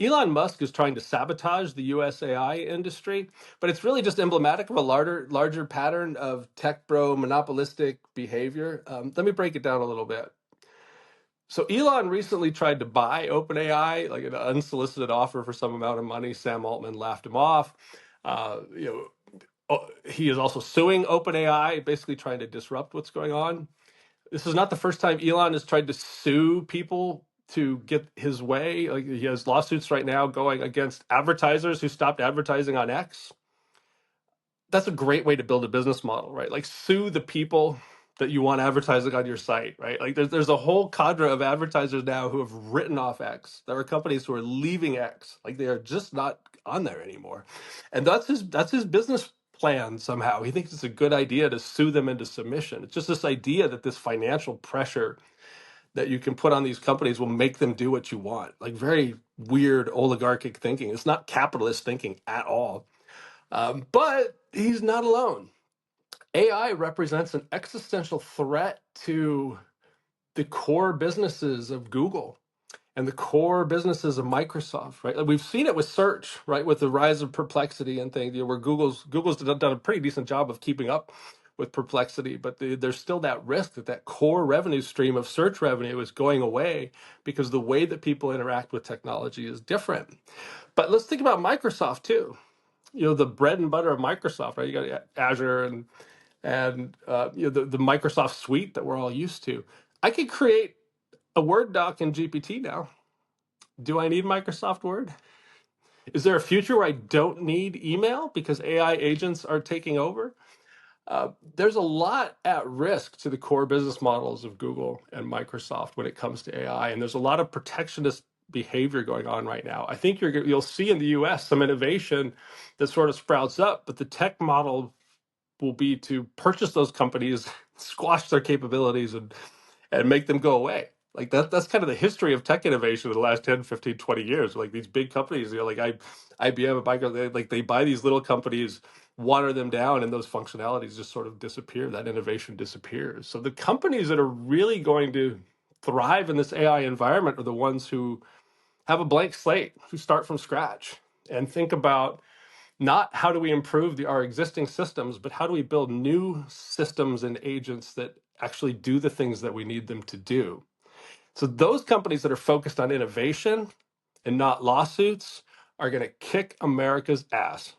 Elon Musk is trying to sabotage the US AI industry, but it's really just emblematic of a larger pattern of tech bro monopolistic behavior. Let me break it down a little bit. So Elon recently tried to buy OpenAI, like an unsolicited offer for some amount of money. Sam Altman laughed him off. Uh, you he is also suing OpenAI, basically trying to disrupt what's going on. This is not the first time Elon has tried to sue people to get his way. Like he has lawsuits right now going against advertisers who stopped advertising on X. That's a great way to build a business model, right? Like sue the people that you want advertising on your site, right? Like there's a whole cadre of advertisers now who have written off X. There are companies who are leaving X, like they are just not on there anymore, and that's his business plan. Somehow he thinks it's a good idea to sue them into submission. It's just this idea that this financial pressure that you can put on these companies will make them do what you want. Like very weird oligarchic thinking. It's not capitalist thinking at all. But he's not alone. AI represents an existential threat to the core businesses of Google and the core businesses of Microsoft, right? Like we've seen it with search, right? With the rise of Perplexity and things, where Google's done a pretty decent job of keeping up with Perplexity, but there's still that risk that that core revenue stream of search revenue is going away because the way that people interact with technology is different. But let's think about Microsoft too. The bread and butter of Microsoft, right? You got Azure and the Microsoft suite that we're all used to. I could create a Word doc in GPT now. Do I need Microsoft Word? Is there a future where I don't need email because AI agents are taking over? There's a lot at risk to the core business models of Google and Microsoft when it comes to AI, and there's a lot of protectionist behavior going on right now. I think you'll see in the U.S. some innovation that sort of sprouts up, but the tech model will be to purchase those companies, squash their capabilities, and make them go away. Like that's kind of the history of tech innovation in the last 10, 15, 20 years. Like these big companies, like IBM and Microsoft, they buy these little companies, water them down, and those functionalities just sort of disappear. That innovation disappears. So the companies that are really going to thrive in this AI environment are the ones who have a blank slate, who start from scratch and think about not how do we improve our existing systems, but how do we build new systems and agents that actually do the things that we need them to do. So those companies that are focused on innovation and not lawsuits are going to kick America's ass.